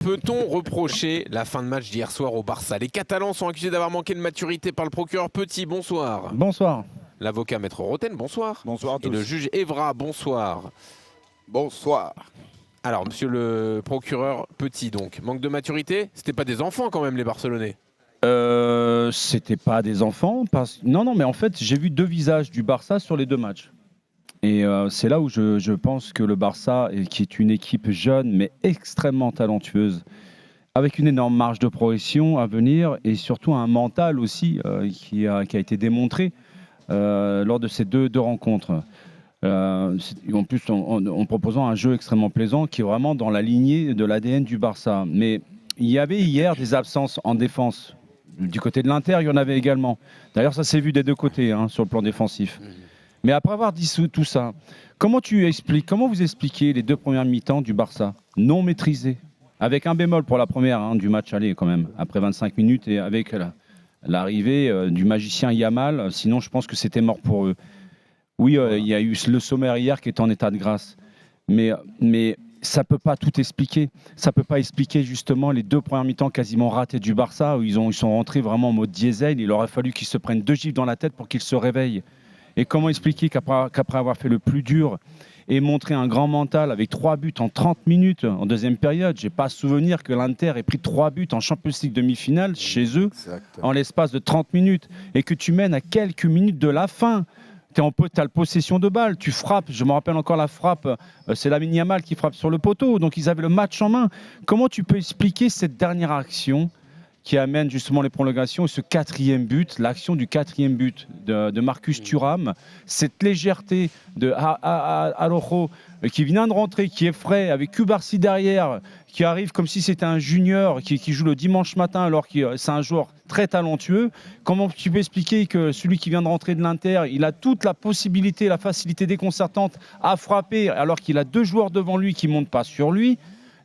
Peut-on reprocher la fin de match d'hier soir au Barça? Les Catalans sont accusés d'avoir manqué de maturité par le procureur Petit, bonsoir. Bonsoir. L'avocat Maître Roten, bonsoir. Bonsoir à tous. Et le juge Evra, bonsoir. Bonsoir. Alors, monsieur le procureur Petit, donc, manque de maturité? C'était pas des enfants quand même, les Barcelonais? C'était pas des enfants. Non, mais en fait, j'ai vu deux visages du Barça sur les deux matchs. Et c'est là où je pense que le Barça, qui est une équipe jeune mais extrêmement talentueuse, avec une énorme marge de progression à venir et surtout un mental aussi qui a été démontré lors de ces deux rencontres. En plus, en proposant un jeu extrêmement plaisant qui est vraiment dans la lignée de l'ADN du Barça. Mais il y avait hier des absences en défense. Du côté de l'Inter, il y en avait également. D'ailleurs, ça s'est vu des deux côtés sur le plan défensif. Mais après avoir dit tout ça, comment vous expliquez les deux premières mi-temps du Barça non maîtrisées, avec un bémol pour la première du match aller quand même, après 25 minutes et avec l'arrivée du magicien Yamal. Sinon, je pense que c'était mort pour eux. Oui, il y a eu le sommaire hier qui est en état de grâce. Mais ça ne peut pas tout expliquer. Ça ne peut pas expliquer justement les deux premières mi-temps quasiment ratées du Barça, où ils sont rentrés vraiment en mode diesel. Il aurait fallu qu'ils se prennent 2 gifles dans la tête pour qu'ils se réveillent. Et comment expliquer qu'après avoir fait le plus dur et montré un grand mental avec 3 buts en 30 minutes en deuxième période, je n'ai pas souvenir que l'Inter ait pris 3 buts en Champions League demi-finale chez eux en l'espace de 30 minutes et que tu mènes à quelques minutes de la fin. Tu as la possession de balle, tu frappes, je me rappelle encore la frappe, c'est Lamine Yamal qui frappe sur le poteau, donc ils avaient le match en main. Comment tu peux expliquer cette dernière action qui amène justement les prolongations et ce 4e but, l'action du 4e but de Marcus Thuram, cette légèreté de Araujo qui vient de rentrer, qui est frais, avec Cubarsí derrière, qui arrive comme si c'était un junior qui joue le dimanche matin alors que c'est un joueur très talentueux. Comment tu peux expliquer que celui qui vient de rentrer de l'Inter, il a toute la possibilité, la facilité déconcertante à frapper alors qu'il a 2 joueurs devant lui qui ne montent pas sur lui?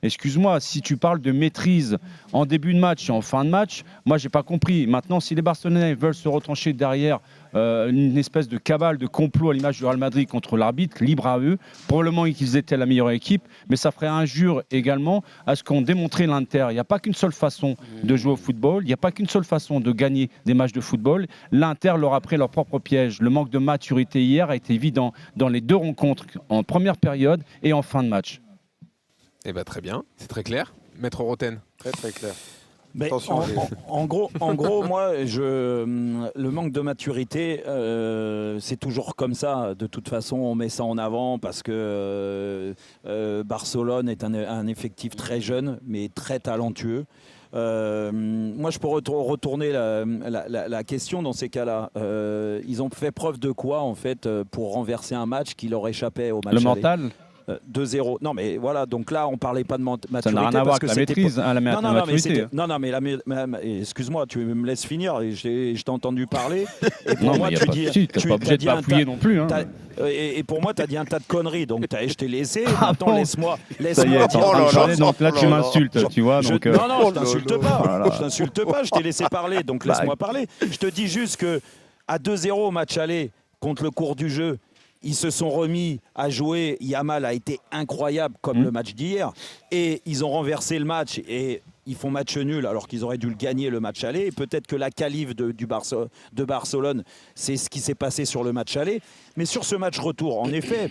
Excuse-moi, si tu parles de maîtrise en début de match et en fin de match, moi, je n'ai pas compris. Maintenant, si les Barcelonais veulent se retrancher derrière une espèce de cabale, de complot à l'image du Real Madrid contre l'arbitre, libre à eux, probablement qu'ils étaient la meilleure équipe, mais ça ferait injure également à ce qu'ont démontré l'Inter. Il n'y a pas qu'une seule façon de jouer au football, il n'y a pas qu'une seule façon de gagner des matchs de football. L'Inter leur a pris leur propre piège. Le manque de maturité hier a été évident dans les deux rencontres, en première période et en fin de match. Eh bien, très bien, c'est très clair. Maître Roten. Très très clair. Mais Attention, en gros, moi, le manque de maturité, c'est toujours comme ça. De toute façon, on met ça en avant parce que Barcelone est un effectif très jeune, mais très talentueux. Moi, je peux retourner la question dans ces cas-là. Ils ont fait preuve de quoi, en fait, pour renverser un match qui leur échappait au match Le aller. mental 2-0. Non, mais voilà, donc là, on parlait pas de maturité. Ça n'a rien à voir avec la maîtrise, la maturité. Excuse-moi, tu me laisses finir. Je t'ai entendu parler. Et pour Non, moi, mais tu n'es pas obligé de bafouiller non plus. Et pour moi, tu as dit un tas de conneries. Donc, je t'ai laissé. Ah Maintenant, bon, laisse-moi ça y est, dire. donc là, tu m'insultes, tu vois. Donc, Non, je t'insulte pas. Voilà. Je t'insulte pas. Je t'ai laissé parler. Donc, laisse-moi parler. Je te dis juste que à 2-0 au match aller contre le cours du jeu, ils se sont remis à jouer. Yamal a été incroyable comme le match d'hier. Et ils ont renversé le match et ils font match nul alors qu'ils auraient dû le gagner le match aller. Et peut-être que la qualif de Barcelone, c'est ce qui s'est passé sur le match aller. Mais sur ce match retour, en effet,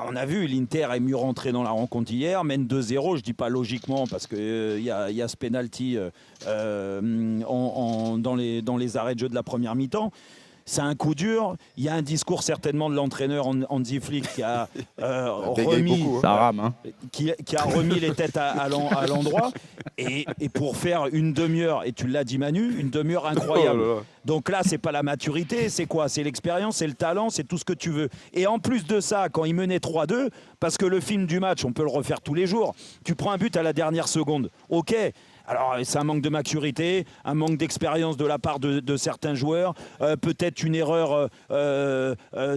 on a vu l'Inter est mieux rentré dans la rencontre hier, mène 2-0. Je ne dis pas logiquement parce qu'il y a ce penalty dans les arrêts de jeu de la première mi-temps. C'est un coup dur. Il y a un discours certainement de l'entraîneur Hansi Flick qui a remis les têtes à l'endroit. Et pour faire une demi-heure, et tu l'as dit Manu, une demi-heure incroyable. Donc là, c'est pas la maturité, c'est quoi? C'est l'expérience, c'est le talent, c'est tout ce que tu veux. Et en plus de ça, quand il menait 3-2, parce que le film du match, on peut le refaire tous les jours, tu prends un but à la dernière seconde. Ok. Alors, c'est un manque de maturité, un manque d'expérience de la part de certains joueurs, peut-être une erreur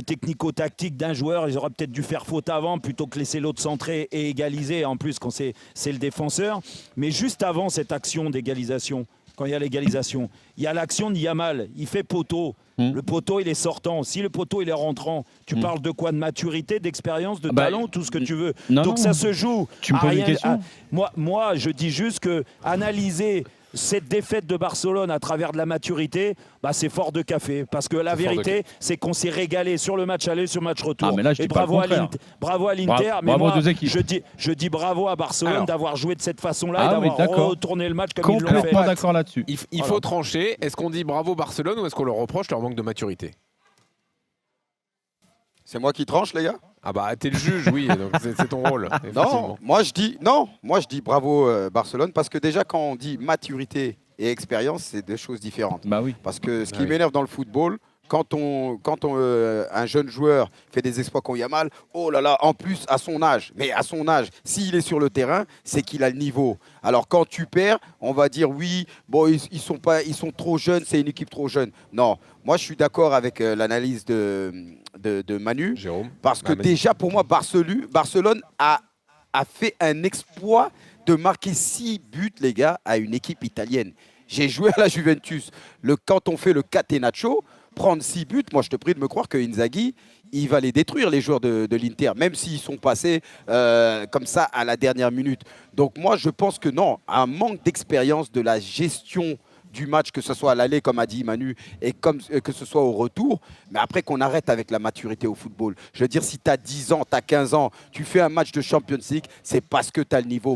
technico-tactique d'un joueur. Ils auraient peut-être dû faire faute avant plutôt que laisser l'autre centrer et égaliser. En plus, quand c'est le défenseur. Mais juste avant cette action d'égalisation, quand il y a l'égalisation, il y a l'action de Yamal. Il fait poteau. Le poteau, il est sortant. Si le poteau, il est rentrant, tu parles de quoi? De maturité, d'expérience, de talent, tout ce que tu veux. Donc ça se joue. Tu me poses une question? Moi, je dis juste que analyser cette défaite de Barcelone à travers de la maturité, c'est fort de café. Parce que la vérité, c'est qu'on s'est régalé sur le match aller, sur le match retour. Mais là, je dis pas le contraire. Bravo à l'Inter. Mais bravo moi, aux deux équipes. je dis bravo à Barcelone d'avoir joué de cette façon-là et d'avoir retourné le match comme ils l'ont fait. Complètement d'accord là-dessus. Il faut trancher. Est-ce qu'on dit bravo Barcelone ou est-ce qu'on leur reproche leur manque de maturité? C'est moi qui tranche, les gars? Ah bah t'es le juge, oui, donc c'est ton rôle. Non, moi je dis bravo Barcelone, parce que déjà quand on dit maturité et expérience, c'est deux choses différentes. Bah oui. Parce que ce qui m'énerve dans le football, quand un jeune joueur fait des exploits quand il y a mal, oh là là, en plus à son âge, s'il est sur le terrain, c'est qu'il a le niveau. Alors quand tu perds, on va dire oui, bon ils sont trop jeunes, c'est une équipe trop jeune. Non, moi je suis d'accord avec l'analyse de Manu, Jérôme. Parce que déjà pour moi Barcelone a fait un exploit de marquer 6 buts, les gars, à une équipe italienne. J'ai joué à la Juventus. Quand on fait le catenaccio, prendre 6 buts, moi je te prie de me croire que Inzaghi, il va les détruire, les joueurs de l'Inter, même s'ils sont passés comme ça à la dernière minute. Donc moi je pense que non, un manque d'expérience de la gestion du match, que ce soit à l'aller, comme a dit Manu, et que ce soit au retour, mais après qu'on arrête avec la maturité au football. Je veux dire, si tu as 10 ans, tu as 15 ans, tu fais un match de Champions League, c'est parce que tu as le niveau.